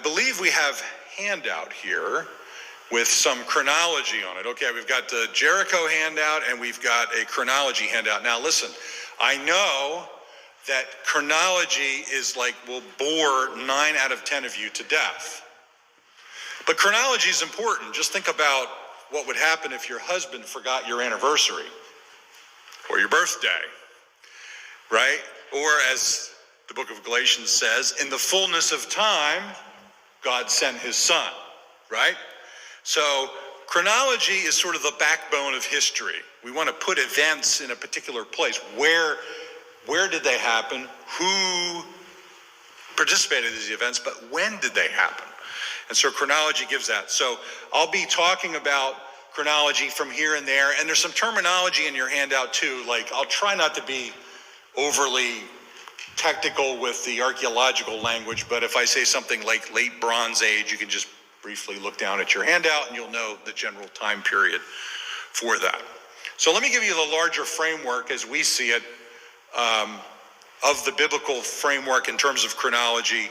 believe we have handout here with some chronology on it. Okay, we've got the Jericho handout and we've got a chronology handout. Now listen, I know that chronology is like will bore 9 out of 10 of you to death. But chronology is important. Just think about what would happen if your husband forgot your anniversary or your birthday, right? Or as the book of Galatians says, in the fullness of time, God sent his son, right? So chronology is sort of the backbone of history. We want to put events in a particular place. Where did they happen? Who participated in these events? But when did they happen? And so chronology gives that. So I'll be talking about chronology from here and there. And there's some terminology in your handout too. Like I'll try not to be overly technical with the archaeological language, but if I say something like late Bronze Age, you can just briefly look down at your handout and you'll know the general time period for that. So let me give you the larger framework as we see it of the biblical framework in terms of chronology.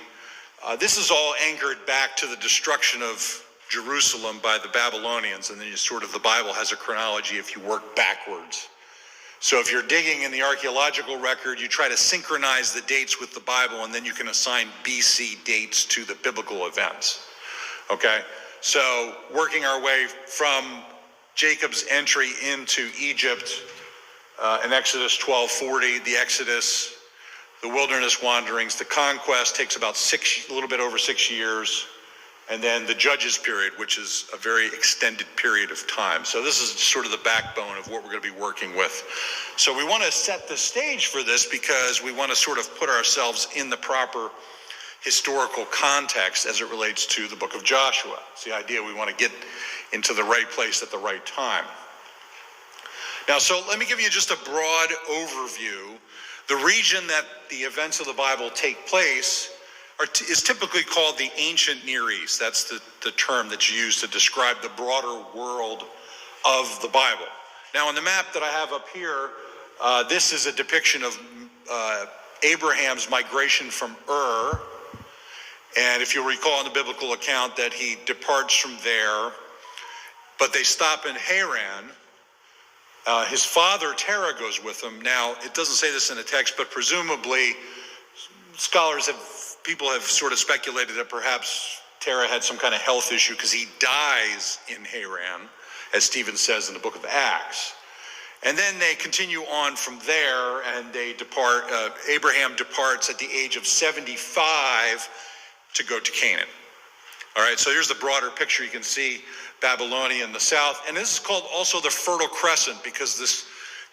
This is all anchored back to the destruction of Jerusalem by the Babylonians, and then the Bible has a chronology if you work backwards. So if you're digging in the archaeological record, you try to synchronize the dates with the Bible, and then you can assign BC dates to the biblical events. Okay, so working our way from Jacob's entry into Egypt in Exodus 12:40, the Exodus, the wilderness wanderings, the conquest takes about a little bit over 6 years, and then the Judges period, which is a very extended period of time. So this is sort of the backbone of what we're going to be working with. So we want to set the stage for this because we want to sort of put ourselves in the proper historical context as it relates to the book of Joshua. It's the idea we want to get into the right place at the right time. Now, so let me give you just a broad overview. The region that the events of the Bible take place is typically called the ancient Near East. That's the term that's used to describe the broader world of the Bible. Now, on the map that I have up here, this is a depiction of Abraham's migration from Ur. And if you'll recall in the biblical account that he departs from there, but they stop in Haran. His father, Terah, goes with him. Now, it doesn't say this in the text, but presumably people have sort of speculated that perhaps Terah had some kind of health issue because he dies in Haran, as Stephen says in the book of Acts. And then they continue on from there, and they depart. Abraham departs at the age of 75 to go to Canaan. All right, so here's the broader picture. You can see Babylonia in the south, and this is called also the Fertile Crescent because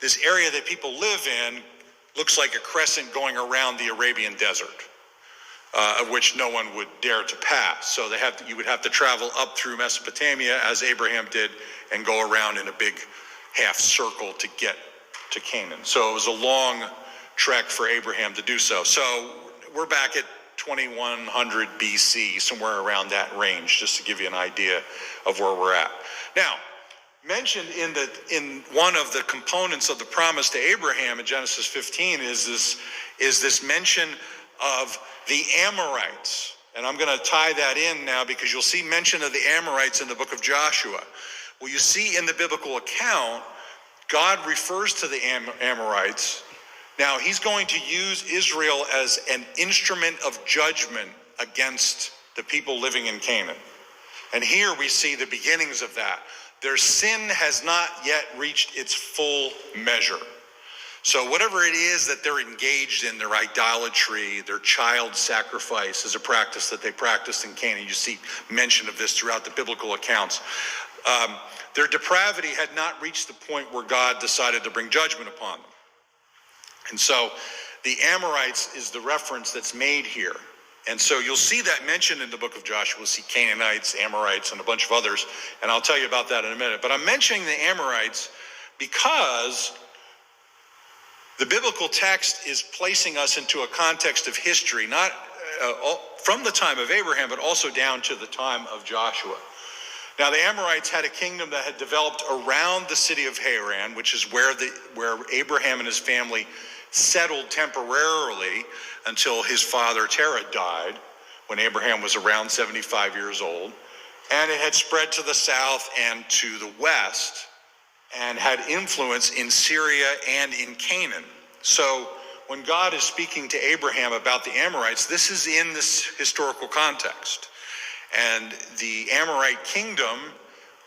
this area that people live in looks like a crescent going around the Arabian desert, of which no one would dare to pass. So you would have to travel up through Mesopotamia as Abraham did and go around in a big half circle to get to Canaan. So it was a long trek for Abraham to do so. So we're back at 2100 BC, somewhere around that range, just to give you an idea of where we're at. Now, mentioned in one of the components of the promise to Abraham in Genesis 15 is this mention of the Amorites. And I'm going to tie that in now because you'll see mention of the Amorites in the book of Joshua. Well, you see in the biblical account, God refers to the Amorites. Now, he's going to use Israel as an instrument of judgment against the people living in Canaan. And here we see the beginnings of that. Their sin has not yet reached its full measure. So whatever it is that they're engaged in, their idolatry, their child sacrifice is a practice that they practiced in Canaan. You see mention of this throughout the biblical accounts. Their depravity had not reached the point where God decided to bring judgment upon them. And so the Amorites is the reference that's made here. And so you'll see that mentioned in the book of Joshua. We'll see Canaanites, Amorites, and a bunch of others. And I'll tell you about that in a minute. But I'm mentioning the Amorites because the biblical text is placing us into a context of history, not from the time of Abraham, but also down to the time of Joshua. Now, the Amorites had a kingdom that had developed around the city of Haran, which is where Abraham and his family settled temporarily until his father Terah died. when Abraham was around 75 years old. And it had spread to the south and to the west and had influence in Syria and in Canaan. So when God is speaking to Abraham about the Amorites, this is in this historical context. And the Amorite kingdom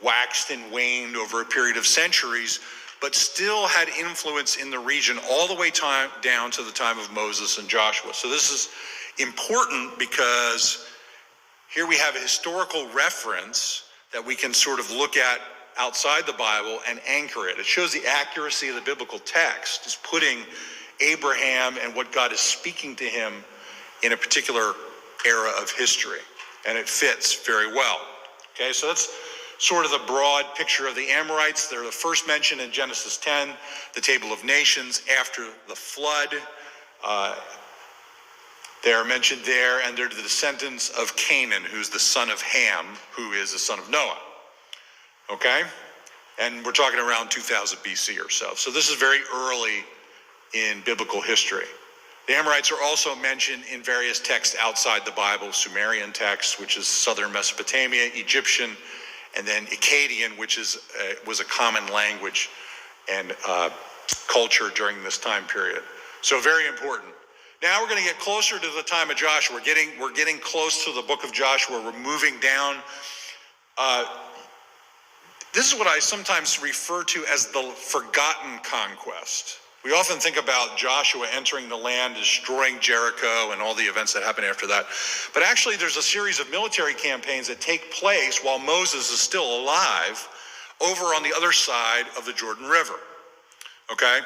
waxed and waned over a period of centuries, but still had influence in the region all the way down to the time of Moses and Joshua. So this is important because here we have a historical reference that we can sort of look at outside the Bible and anchor it. It shows the accuracy of the biblical text. It's putting Abraham and what God is speaking to him in a particular era of history. And it fits very well. Okay, so that's sort of the broad picture of the Amorites. They're the first mention in Genesis 10, the table of nations after the flood. They are mentioned there, and they're the descendants of Canaan, who's the son of Ham, who is the son of Noah. Okay? And we're talking around 2000 BC or so. So this is very early in biblical history. The Amorites are also mentioned in various texts outside the Bible, Sumerian texts, which is southern Mesopotamia, Egyptian, and then Akkadian, which was a common language and culture during this time period. So very important. Now we're going to get closer to the time of Joshua. We're getting close to the book of Joshua. We're moving down. This is what I sometimes refer to as the forgotten conquest. We often think about Joshua entering the land, destroying Jericho, and all the events that happen after that. But actually, there's a series of military campaigns that take place while Moses is still alive over on the other side of the Jordan River. Okay?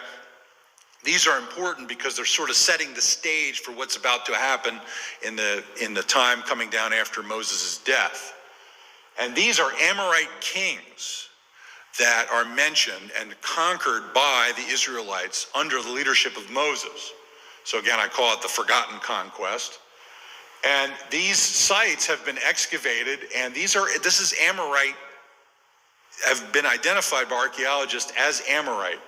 These are important because they're sort of setting the stage for what's about to happen in the time coming down after Moses' death. And these are Amorite kings that are mentioned and conquered by the Israelites under the leadership of Moses. So again, I call it the forgotten conquest. And these sites have been excavated, and this is Amorite, have been identified by archaeologists as Amorite.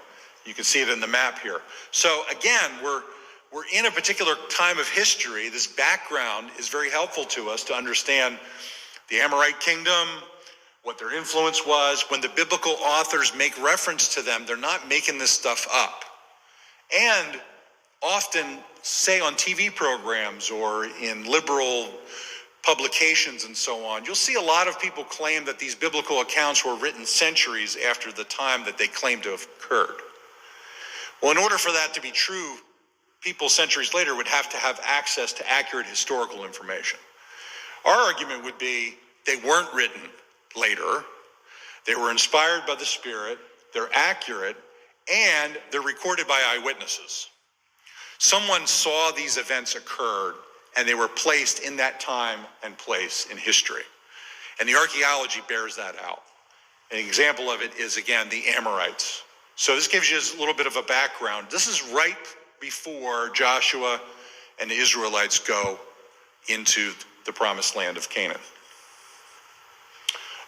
You can see it in the map here. So again, we're in a particular time of history. This background is very helpful to us to understand the Amorite kingdom, what their influence was. When the biblical authors make reference to them, they're not making this stuff up. And often, say on TV programs or in liberal publications and so on, you'll see a lot of people claim that these biblical accounts were written centuries after the time that they claim to have occurred. Well, in order for that to be true, people centuries later would have to have access to accurate historical information. Our argument would be they weren't written later. They were inspired by the Spirit, they're accurate, and they're recorded by eyewitnesses. Someone saw these events occurred, and they were placed in that time and place in history. And the archaeology bears that out. An example of it is, again, the Amorites. So this gives you a little bit of a background. This is right before Joshua and the Israelites go into the promised land of Canaan.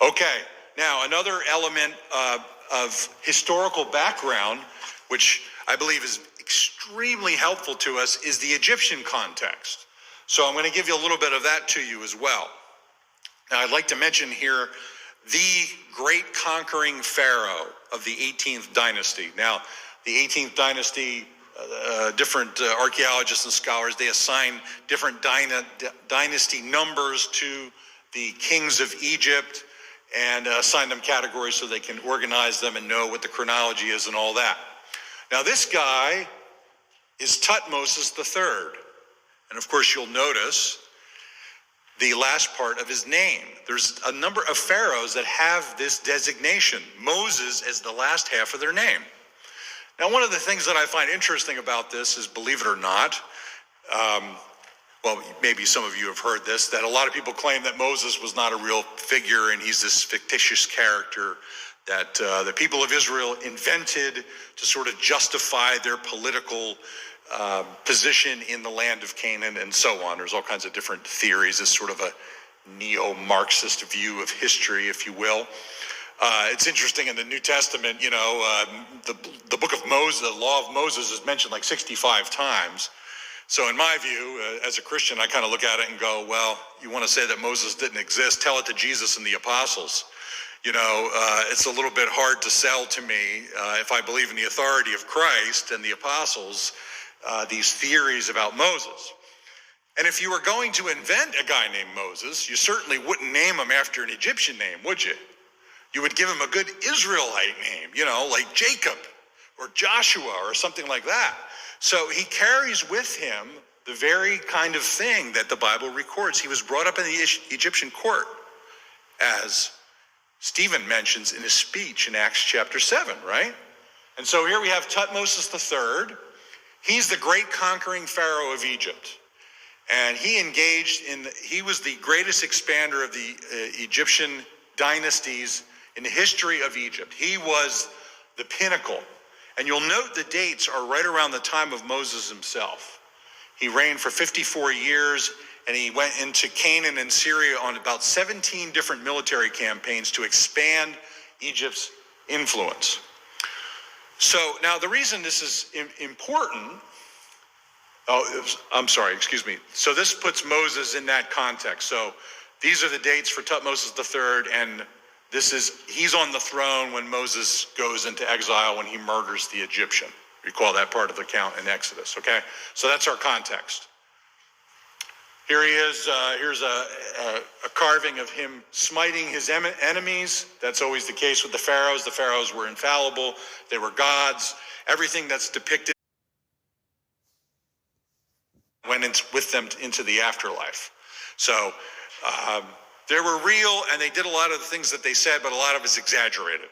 Okay, now another element of historical background, which I believe is extremely helpful to us, is the Egyptian context. So I'm going to give you a little bit of that to you as well. Now I'd like to mention here the great conquering pharaoh of the 18th dynasty. Now, the 18th dynasty, different archaeologists and scholars, they assign different dynasty numbers to the kings of Egypt and assign them categories so they can organize them and know what the chronology is and all that. Now, this guy is Tutmosis III. And of course, you'll notice the last part of his name. There's a number of pharaohs that have this designation, Moses as the last half of their name. Now, one of the things that I find interesting about this is, believe it or not, well, maybe some of you have heard this, that a lot of people claim that Moses was not a real figure and he's this fictitious character that the people of Israel invented to sort of justify their political position in the land of Canaan and so on. There's all kinds of different theories. It's sort of a neo-Marxist view of history, if you will. It's interesting in the New Testament, you know, the book of Moses, the law of Moses is mentioned like 65 times. So in my view, as a Christian, I kind of look at it and go, well, you want to say that Moses didn't exist? Tell it to Jesus and the apostles. It's a little bit hard to sell to me if I believe in the authority of Christ and the apostles, these theories about Moses. And if you were going to invent a guy named Moses, you certainly wouldn't name him after an Egyptian name, would you? You would give him a good Israelite name, like Jacob or Joshua or something like that. So he carries with him the very kind of thing that the Bible records. He was brought up in the Egyptian court, as Stephen mentions in his speech in Acts chapter 7, right? And so here we have Tutmosis III. He's the great conquering pharaoh of Egypt. And he was the greatest expander of the Egyptian dynasties in the history of Egypt. He was the pinnacle. And you'll note the dates are right around the time of Moses himself. He reigned for 54 years, and he went into Canaan and Syria on about 17 different military campaigns to expand Egypt's influence. So now the reason this is important, So this puts Moses in that context. So these are the dates for Tutmosis III, and he's on the throne when Moses goes into exile, when he murders the Egyptian. Recall that part of the account in Exodus, okay? So that's our context. Here he is. Here's a carving of him smiting his enemies. That's always the case with the pharaohs. The pharaohs were infallible. They were gods. Everything that's depicted went with them into the afterlife. So they were real, and they did a lot of the things that they said, but a lot of it's exaggerated.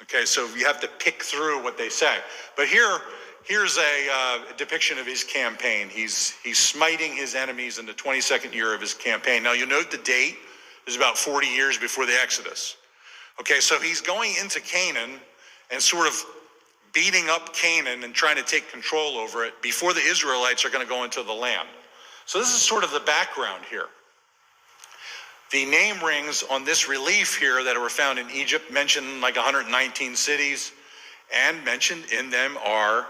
Okay, so you have to pick through what they say. But here's a depiction of his campaign. He's smiting his enemies in the 22nd year of his campaign. Now you note the date is about 40 years before the Exodus. Okay, so he's going into Canaan and sort of beating up Canaan and trying to take control over it before the Israelites are going to go into the land. So this is sort of the background here. The name rings on this relief here that were found in Egypt mention like 119 cities, and mentioned in them are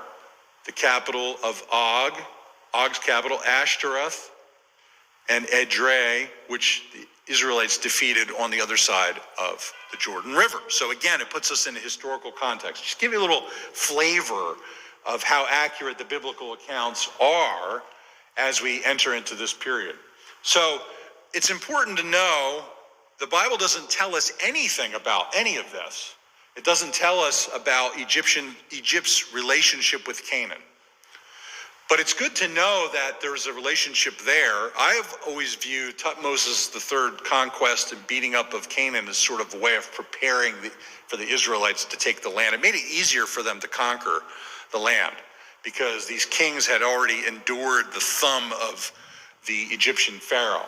the capital of Og, Og's capital, Ashtaroth, and Edrei, which the Israelites defeated on the other side of the Jordan River. So again, it puts us in a historical context. Just give you a little flavor of how accurate the biblical accounts are as we enter into this period. So it's important to know the Bible doesn't tell us anything about any of this. It doesn't tell us about Egypt's relationship with Canaan. But it's good to know that there's a relationship there. I've always viewed Tutmosis III conquest and beating up of Canaan as sort of a way of preparing for the Israelites to take the land. It made it easier for them to conquer the land because these kings had already endured the thumb of the Egyptian pharaoh.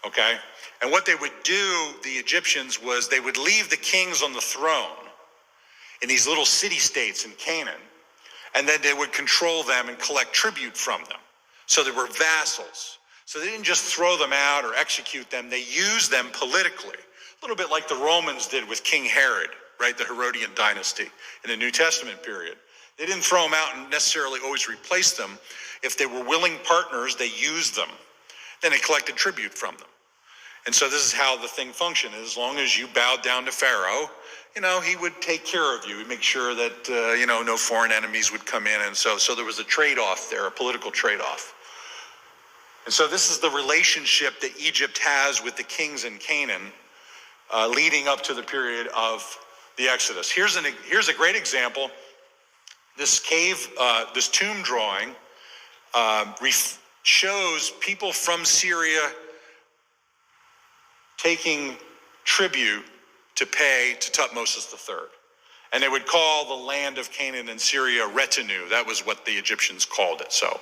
Okay? And what they would do, the Egyptians, was they would leave the kings on the throne in these little city-states in Canaan, and then they would control them and collect tribute from them. So they were vassals. So they didn't just throw them out or execute them. They used them politically, a little bit like the Romans did with King Herod, right, the Herodian dynasty in the New Testament period. They didn't throw them out and necessarily always replace them. If they were willing partners, they used them. Then they collected tribute from them. And so this is how the thing functioned. As long as you bowed down to Pharaoh, he would take care of you. He'd make sure that, no foreign enemies would come in. And so there was a trade-off there, a political trade-off. And so this is the relationship that Egypt has with the kings in Canaan leading up to the period of the Exodus. Here's a great example. This this tomb drawing shows people from Syria taking tribute to pay to Tutmosis III. And they would call the land of Canaan and Syria retinue. That was what the Egyptians called it. So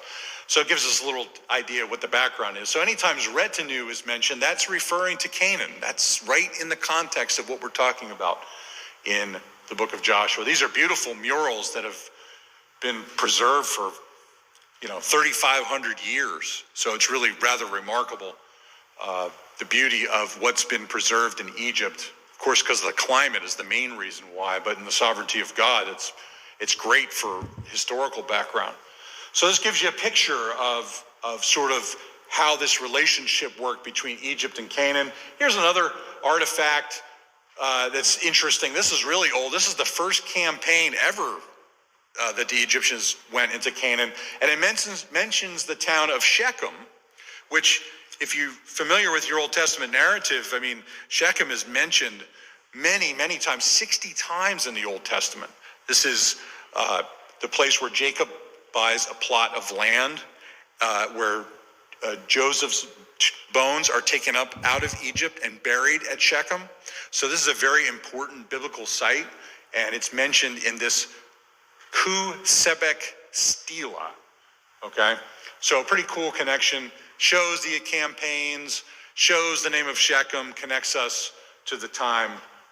it gives us a little idea of what the background is. So anytime retinue is mentioned, that's referring to Canaan. That's right in the context of what we're talking about in the book of Joshua. These are beautiful murals that have been preserved for 3,500 years. So it's really rather remarkable, the beauty of what's been preserved in Egypt. Of course, because the climate is the main reason why, but in the sovereignty of God, it's great for historical background. So this gives you a picture of of sort of how this relationship worked between Egypt and Canaan. Here's another artifact that's interesting. This is really old. This is the first campaign ever that the Egyptians went into Canaan. And it mentions the town of Shechem, which, if you're familiar with your Old Testament narrative, I mean, Shechem is mentioned many, many times, 60 times in the Old Testament. This is the place where Jacob buys a plot of land, where Joseph's bones are taken up out of Egypt and buried at Shechem. So this is a very important biblical site, and it's mentioned in this Ku Sebek Stela, okay? So a pretty cool connection, shows the campaigns, shows the name of Shechem, connects us to the time,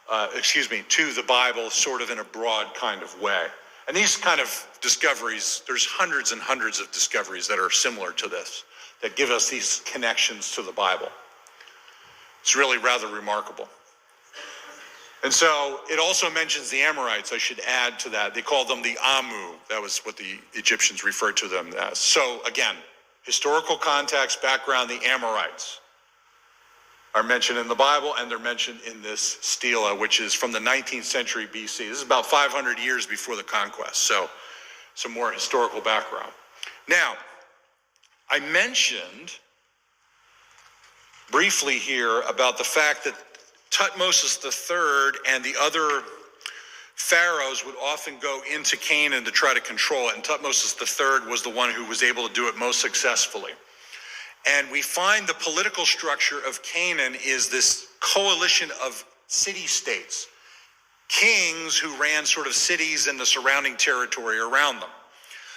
to the Bible, sort of in a broad kind of way. And these kind of discoveries, there's hundreds and hundreds of discoveries that are similar to this, that give us these connections to the Bible. It's really rather remarkable. And so it also mentions the Amorites, I should add to that. They called them the Amu. That was what the Egyptians referred to them as. So again, historical context, background, the Amorites are mentioned in the Bible, and they're mentioned in this stela, which is from the 19th century BC. This is about 500 years before the conquest. So some more historical background. Now, I mentioned briefly here about the fact that Tutmosis III and the other pharaohs would often go into Canaan to try to control it, and Tutmosis III was the one who was able to do it most successfully. And we find the political structure of Canaan is this coalition of city-states, kings who ran sort of cities and the surrounding territory around them.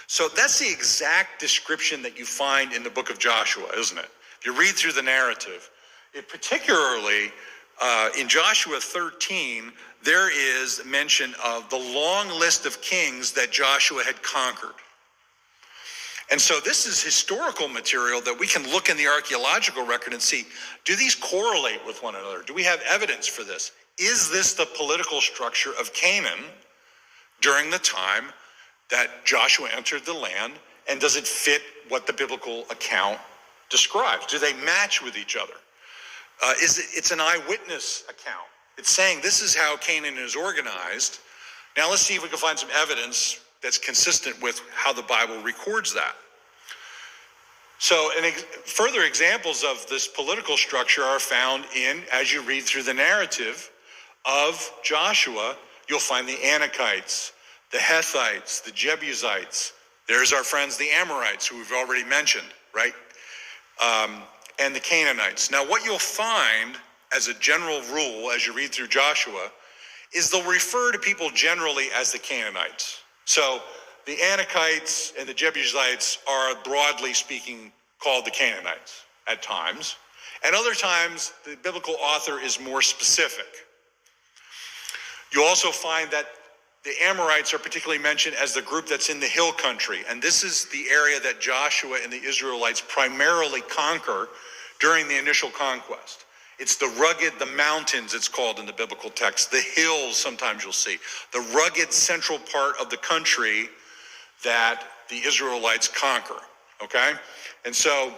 So that's the exact description that you find in the book of Joshua, isn't it? If you read through the narrative, it particularly in Joshua 13, there is mention of the long list of kings that Joshua had conquered. And so this is historical material that we can look in the archaeological record and see, do these correlate with one another? Do we have evidence for this? Is this the political structure of Canaan during the time that Joshua entered the land? And does it fit what the biblical account describes? Do they match with each other? It's an eyewitness account. It's saying this is how Canaan is organized. Now let's see if we can find some evidence that's consistent with how the Bible records that. So further examples of this political structure are found in, as you read through the narrative of Joshua, you'll find the Anakites, the Hethites, the Jebusites. There's our friends, the Amorites, who we've already mentioned, right? And the Canaanites. Now, what you'll find as a general rule, as you read through Joshua, is they'll refer to people generally as the Canaanites. So the Anakites and the Jebusites are, broadly speaking, called the Canaanites at times. And other times, the biblical author is more specific. You also find that the Amorites are particularly mentioned as the group that's in the hill country. And this is the area that Joshua and the Israelites primarily conquer during the initial conquest. It's the rugged, the mountains, it's called in the biblical text. The hills, sometimes you'll see. The rugged central part of the country that the Israelites conquer, okay? And so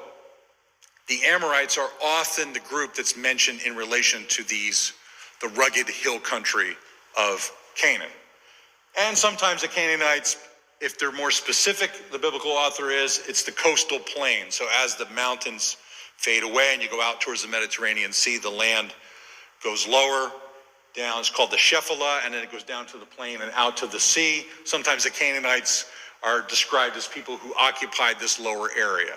the Amorites are often the group that's mentioned in relation to the rugged hill country of Canaan. And sometimes the Canaanites, if they're more specific, the biblical author is, it's the coastal plain. So as the mountains fade away and you go out towards the Mediterranean Sea, the land goes lower down. It's called the Shephelah, and then it goes down to the plain and out to the sea. Sometimes the Canaanites are described as people who occupied this lower area.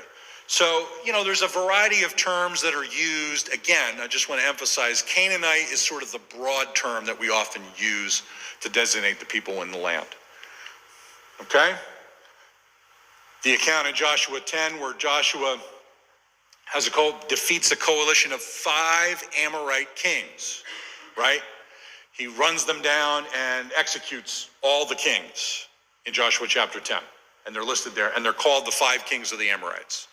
So, there's a variety of terms that are used. Again, I just want to emphasize, Canaanite is sort of the broad term that we often use to designate the people in the land. Okay? The account in Joshua 10 where Joshua defeats a coalition of 5 Amorite kings, right? He runs them down and executes all the kings in Joshua chapter 10. And they're listed there, and they're called the 5 kings of the Amorites.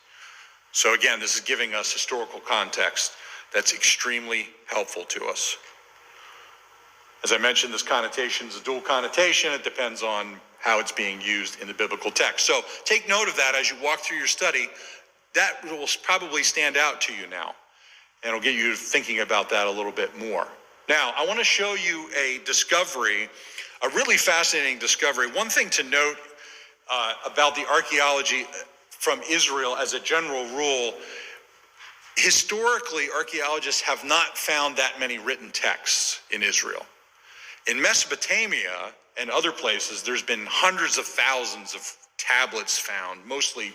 So again, this is giving us historical context that's extremely helpful to us. As I mentioned, this connotation is a dual connotation. It depends on how it's being used in the biblical text. So take note of that as you walk through your study. That will probably stand out to you now, and it'll get you thinking about that a little bit more. Now, I want to show you a discovery, a really fascinating discovery. One thing to note about the archaeology from Israel as a general rule, historically, archaeologists have not found that many written texts in Israel. In Mesopotamia and other places, there's been hundreds of thousands of tablets found, mostly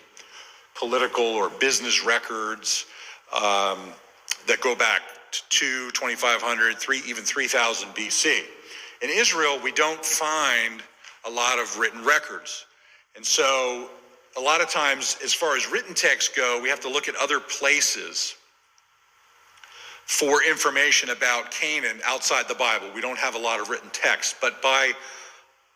political or business records that go back to 2500, even 3000 BC. In Israel, we don't find a lot of written records. And so a lot of times, as far as written texts go, we have to look at other places for information about Canaan outside the Bible. We don't have a lot of written text, but by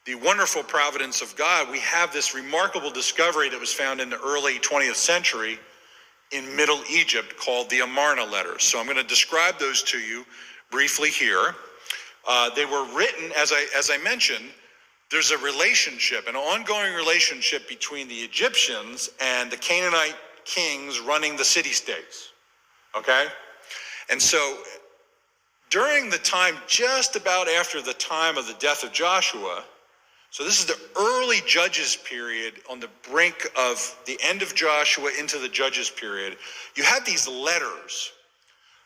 the wonderful providence of God, we have this remarkable discovery that was found in the early 20th century in Middle Egypt called the Amarna letters. So I'm going to describe those to you briefly here. They were written, as I mentioned, there's a relationship, an ongoing relationship between the Egyptians and the Canaanite kings running the city-states, okay? And so during the time, just about after the time of the death of Joshua, so this is the early Judges period, on the brink of the end of Joshua into the Judges period, you have these letters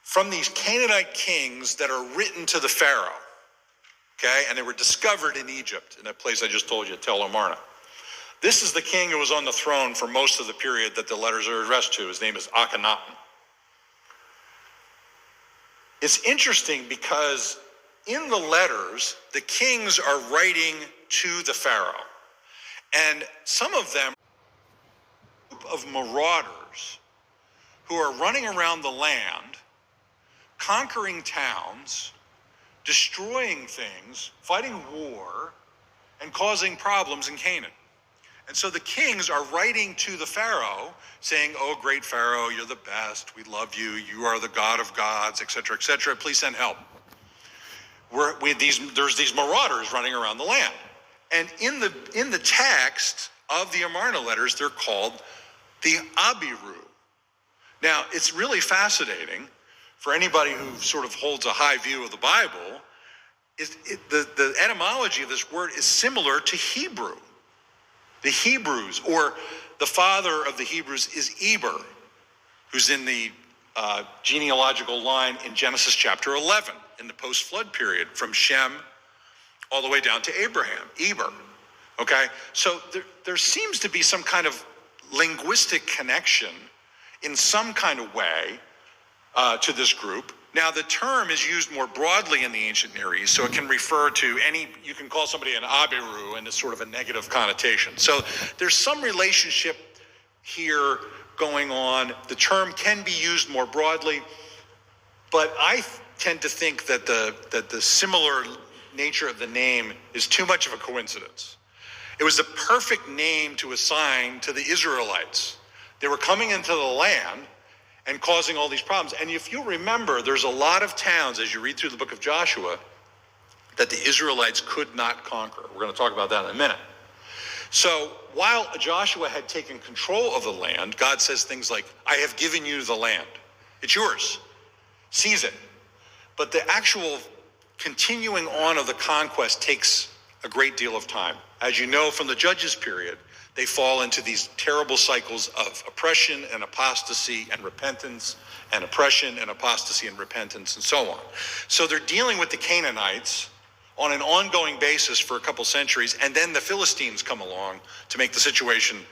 from these Canaanite kings that are written to the Pharaoh, okay? And they were discovered in Egypt, in that place I just told you, Tel Amarna. This is the king who was on the throne for most of the period that the letters are addressed to. His name is Akhenaten. It's interesting because in the letters, the kings are writing to the Pharaoh. And some of them are a group of marauders who are running around the land, conquering towns, destroying things, fighting war, and causing problems in Canaan. And so the kings are writing to the Pharaoh saying, "Oh, great Pharaoh, you're the best. We love you. You are the God of gods, etc., etc. Please send help." There's these marauders running around the land. And in the text of the Amarna letters, they're called the Abiru. Now, it's really fascinating for anybody who sort of holds a high view of the Bible. The etymology of this word is similar to Hebrew. The Hebrews, or the father of the Hebrews, is Eber, who's in the genealogical line in Genesis chapter 11, in the post-flood period, from Shem all the way down to Abraham, Eber, okay? So there seems to be some kind of linguistic connection in some kind of way to this group. Now, the term is used more broadly in the ancient Near East, so it can refer to you can call somebody an Abiru, and it's sort of a negative connotation. So there's some relationship here going on. The term can be used more broadly, but I tend to think that the similar nature of the name is too much of a coincidence. It was the perfect name to assign to the Israelites. They were coming into the land and causing all these problems. And if you remember, there's a lot of towns, as you read through the book of Joshua, that the Israelites could not conquer. We're going to talk about that in a minute. So while Joshua had taken control of the land, God says things like, "I have given you the land. It's yours. Seize it." But the actual continuing on of the conquest takes a great deal of time. As you know from the Judges period, they fall into these terrible cycles of oppression and apostasy and repentance, and oppression and apostasy and repentance, and so on. So they're dealing with the Canaanites on an ongoing basis for a couple centuries, and then the Philistines come along to make the situation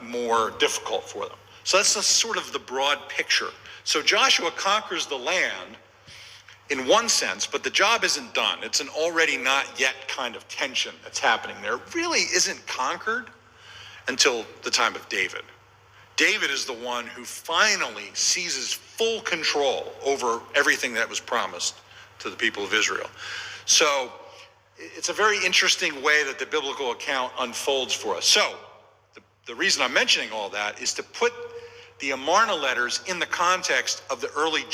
more difficult for them. So that's sort of the broad picture. So Joshua conquers the land in one sense, but the job isn't done. It's an already not yet kind of tension that's happening there. It really isn't conquered until the time of David. David is the one who finally seizes full control over everything that was promised to the people of Israel. So it's a very interesting way that the biblical account unfolds for us. So the reason I'm mentioning all that is to put the Amarna letters in the context of the early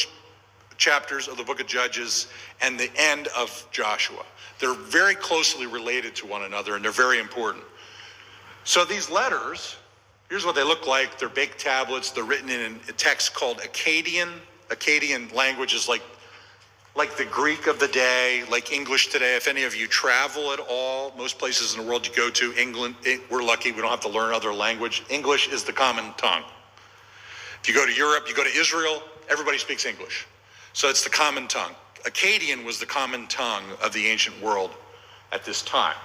chapters of the book of Judges and the end of Joshua. They're very closely related to one another, and they're very important. So these letters Here's what they look like. They're baked tablets. They're written in a text called Akkadian. Akkadian language is like the Greek of the day, like English today. If any of you travel at all, most places in the world you go to, England, we're lucky we don't have to learn other language. English is the common tongue. If you go to Europe, you go to Israel, everybody speaks English. So it's the common tongue. Akkadian was the common tongue of the ancient world at this time.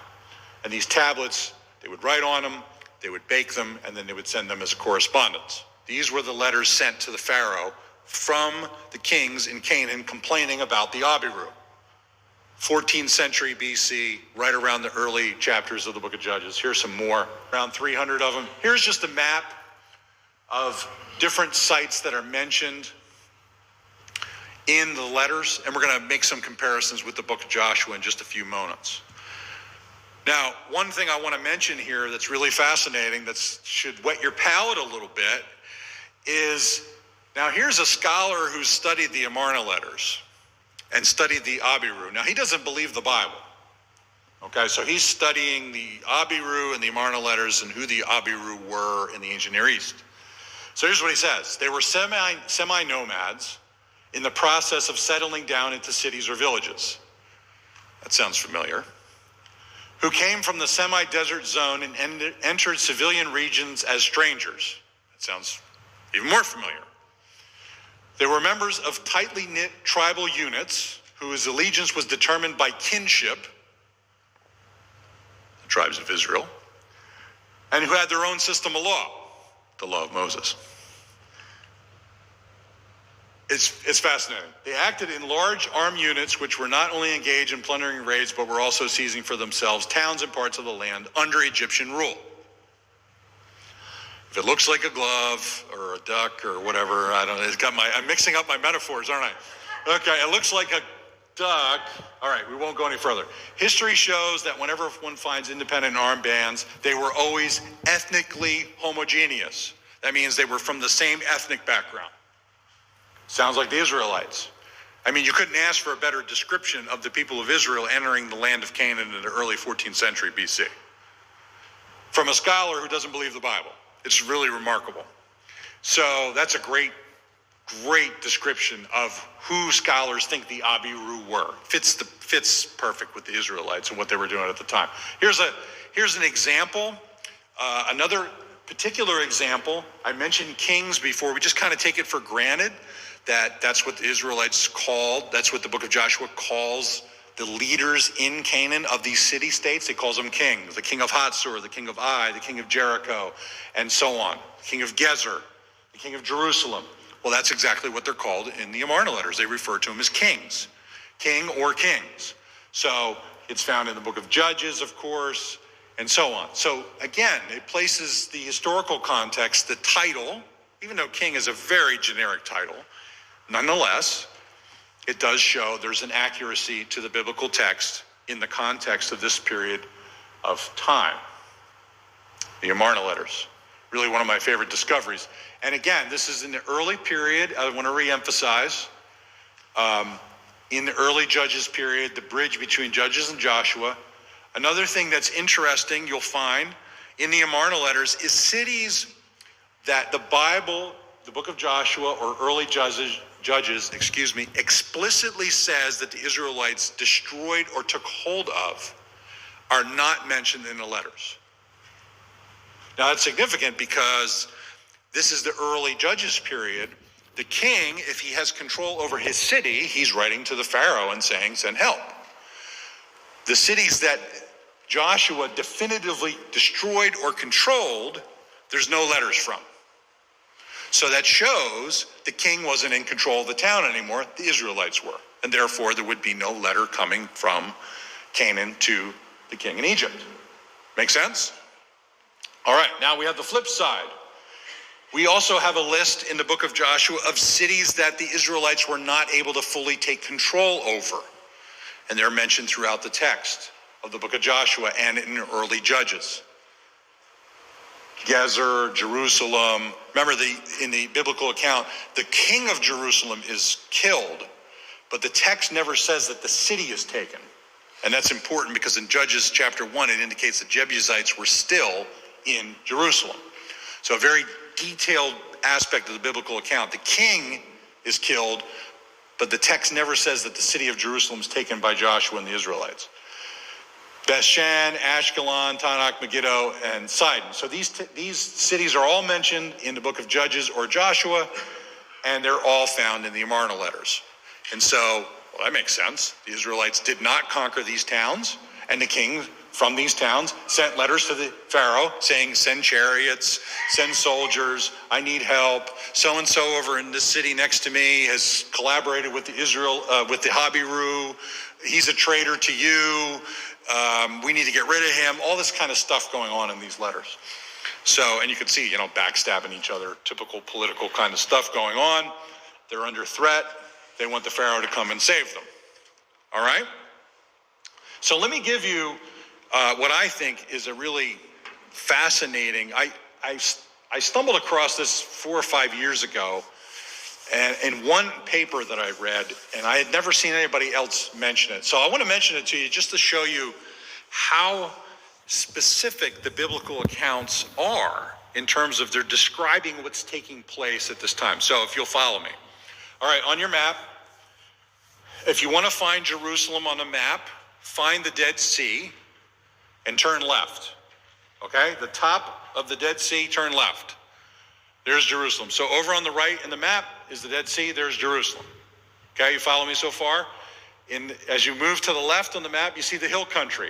And these tablets, they would write on them, they would bake them, and then they would send them as a correspondence. These were the letters sent to the Pharaoh from the kings in Canaan complaining about the Abiru. 14th century BC, right around the early chapters of the book of Judges. Here's some more, around 300 of them. Here's just a map of different sites that are mentioned in the letters, and we're going to make some comparisons with the book of Joshua in just a few moments. Now, one thing I want to mention here that's really fascinating, that should whet your palate a little bit, is now here's a scholar who's studied the Amarna letters and studied the Abiru. Now, he doesn't believe the Bible. Okay, so he's studying the Abiru and the Amarna letters and who the Abiru were in the ancient Near East. So here's what he says. They were semi-nomads in the process of settling down into cities or villages. That sounds familiar. Who came from the semi-desert zone and entered civilian regions as strangers. That sounds even more familiar. They were members of tightly knit tribal units whose allegiance was determined by kinship, the tribes of Israel, and who had their own system of law, the law of Moses. It's fascinating. They acted in large armed units which were not only engaged in plundering raids, but were also seizing for themselves towns and parts of the land under Egyptian rule. If it looks like a glove or a duck or whatever, I don't know. I'm mixing up my metaphors, aren't I? Okay, it looks like a duck. All right, we won't go any further. History shows that whenever one finds independent armed bands, they were always ethnically homogeneous. That means they were from the same ethnic background. Sounds like the Israelites. I mean, you couldn't ask for a better description of the people of Israel entering the land of Canaan in the early 14th century BC. From a scholar who doesn't believe the Bible. It's really remarkable. So that's a great description of who scholars think the Abiru were. Fits perfect with the Israelites and what they were doing at the time. Here's an example. Another particular example. I mentioned kings before. We just kind of take it for granted that that's what the Israelites called. That's what the book of Joshua calls the leaders in Canaan of these city-states. He calls them kings. The king of Hatzor, the king of Ai, the king of Jericho, and so on. The king of Gezer, the king of Jerusalem. Well, that's exactly what they're called in the Amarna letters. They refer to them as kings, king or kings. So it's found in the book of Judges, of course, and so on. So again, it places the historical context, the title, even though king is a very generic title, nonetheless, it does show there's an accuracy to the biblical text in the context of this period of time. The Amarna letters, really one of my favorite discoveries. And again, this is in the early period. I want to reemphasize, in the early Judges period, the bridge between Judges and Joshua. Another thing that's interesting you'll find in the Amarna letters is cities that the Bible, the book of Joshua or early Judges, explicitly says that the Israelites destroyed or took hold of are not mentioned in the letters. Now that's significant because this is the early Judges period. The king, if he has control over his city, he's writing to the Pharaoh and saying, send help. The cities that Joshua definitively destroyed or controlled, there's no letters from. So that shows the king wasn't in control of the town anymore, the Israelites were. And therefore, there would be no letter coming from Canaan to the king in Egypt. Make sense? All right, now we have the flip side. We also have a list in the book of Joshua of cities that the Israelites were not able to fully take control over. And they're mentioned throughout the text of the book of Joshua and in the early Judges. Gezer, Jerusalem. Remember, in the biblical account, the king of Jerusalem is killed, but the text never says that the city is taken. And that's important because in Judges chapter 1, it indicates the Jebusites were still in Jerusalem. So a very detailed aspect of the biblical account. The king is killed, but the text never says that the city of Jerusalem is taken by Joshua and the Israelites. Bethshan, Ashkelon, Tanakh, Megiddo, and Sidon. So these cities are all mentioned in the book of Judges or Joshua, and they're all found in the Amarna letters. And so, well, that makes sense. The Israelites did not conquer these towns, and the king from these towns sent letters to the Pharaoh saying, send chariots, send soldiers, I need help. So-and-so over in this city next to me has collaborated with the Habiru. He's a traitor to you. We need to get rid of him. All this kind of stuff going on in these letters. So, and you can see, backstabbing each other, typical political kind of stuff going on. They're under threat. They want the Pharaoh to come and save them. All right? So let me give you what I think is a really fascinating, I stumbled across this 4 or 5 years ago, and in one paper that I read, and I had never seen anybody else mention it. So I want to mention it to you just to show you how specific the biblical accounts are in terms of they're describing what's taking place at this time. So if you'll follow me. All right, on your map, if you want to find Jerusalem on a map, find the Dead Sea and turn left. Okay, the top of the Dead Sea, turn left. There's Jerusalem. So over on the right in the map is the Dead Sea, there's Jerusalem. Okay, you follow me so far? As you move to the left on the map, you see the hill country.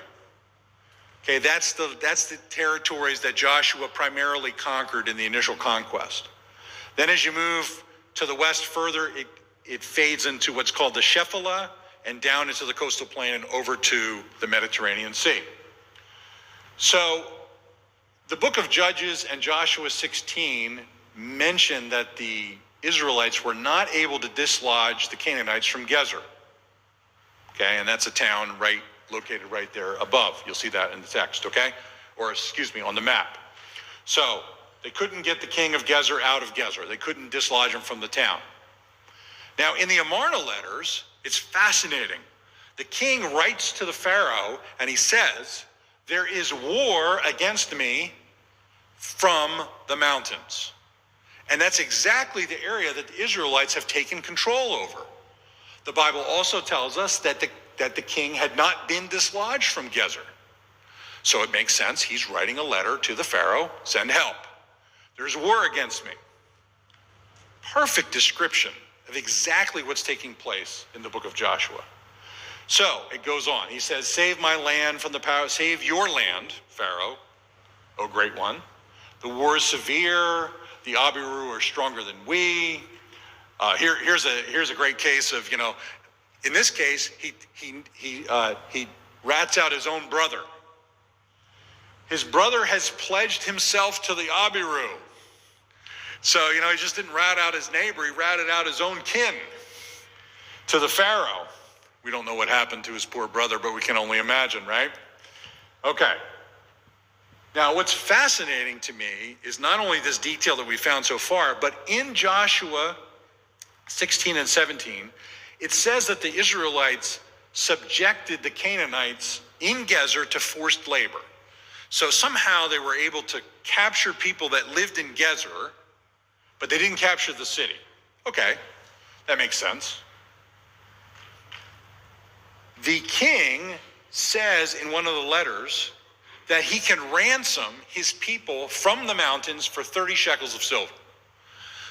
Okay, that's the territories that Joshua primarily conquered in the initial conquest. Then as you move to the west further, it fades into what's called the Shephelah and down into the coastal plain and over to the Mediterranean Sea. So the book of Judges and Joshua 16 mention that the Israelites were not able to dislodge the Canaanites from Gezer. Okay, and that's a town located right there above. You'll see that in the text, okay? Or, on the map. So they couldn't get the king of Gezer out of Gezer. They couldn't dislodge him from the town. Now, in the Amarna letters, it's fascinating. The king writes to the Pharaoh, and he says, there is war against me from the mountains. And that's exactly the area that the Israelites have taken control over. The Bible also tells us that the king had not been dislodged from Gezer. So it makes sense. He's writing a letter to the Pharaoh, send help. There's war against me. Perfect description of exactly what's taking place in the book of Joshua. So it goes on. He says, save my land from the power, save your land, Pharaoh, O great one. The war is severe. The Abiru are stronger than we. Here's a great case of, in this case, he rats out his own brother. His brother has pledged himself to the Abiru. So, he just didn't rat out his neighbor, he ratted out his own kin to the Pharaoh. We don't know what happened to his poor brother, but we can only imagine, right? Okay. Now, what's fascinating to me is not only this detail that we found so far, but in Joshua 16 and 17, it says that the Israelites subjected the Canaanites in Gezer to forced labor. So somehow they were able to capture people that lived in Gezer, but they didn't capture the city. Okay, that makes sense. The king says in one of the letters that he can ransom his people from the mountains for 30 shekels of silver.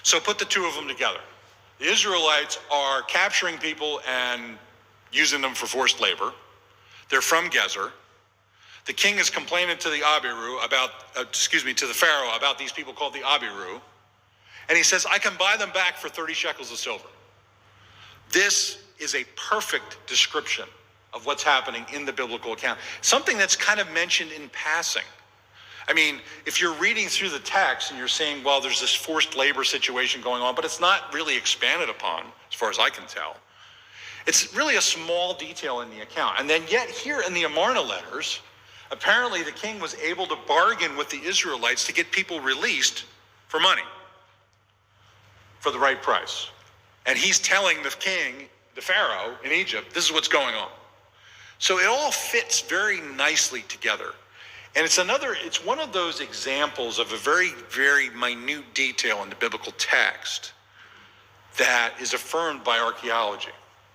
So put the two of them together. The Israelites are capturing people and using them for forced labor. They're from Gezer. The king is complaining to the Abiru to the Pharaoh about these people called the Abiru. And he says, I can buy them back for 30 shekels of silver. This is a perfect description of what's happening in the biblical account. Something that's kind of mentioned in passing. I mean, if you're reading through the text and you're saying, well, there's this forced labor situation going on, but it's not really expanded upon, as far as I can tell. It's really a small detail in the account. And then yet here in the Amarna letters, apparently the king was able to bargain with the Israelites to get people released for money, for the right price. And he's telling the king, the Pharaoh in Egypt, this is what's going on. So it all fits very nicely together. And it's one of those examples of a very, very minute detail in the biblical text that is affirmed by archaeology.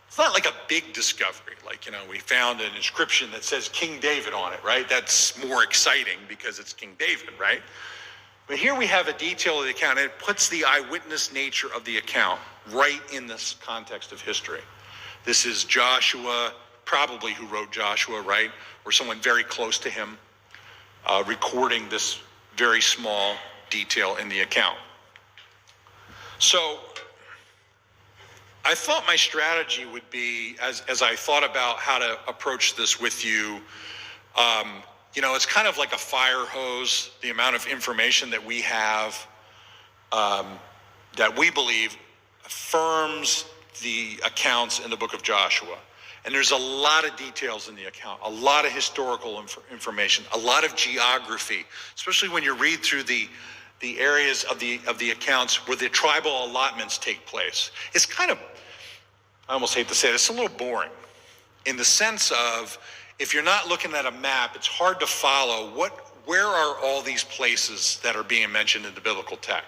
It's not like a big discovery, like, we found an inscription that says King David on it, right? That's more exciting because it's King David, right? But here we have a detail of the account, and it puts the eyewitness nature of the account right in this context of history. This is Joshua, probably who wrote Joshua, right? Or someone very close to him, recording this very small detail in the account. So I thought my strategy would be, as I thought about how to approach this with you, it's kind of like a fire hose, the amount of information that we have, that we believe affirms the accounts in the book of Joshua. And there's a lot of details in the account, a lot of historical information, a lot of geography, especially when you read through the areas of the accounts where the tribal allotments take place. It's kind of, I almost hate to say it, it's a little boring in the sense of, if you're not looking at a map, it's hard to follow where are all these places that are being mentioned in the biblical text.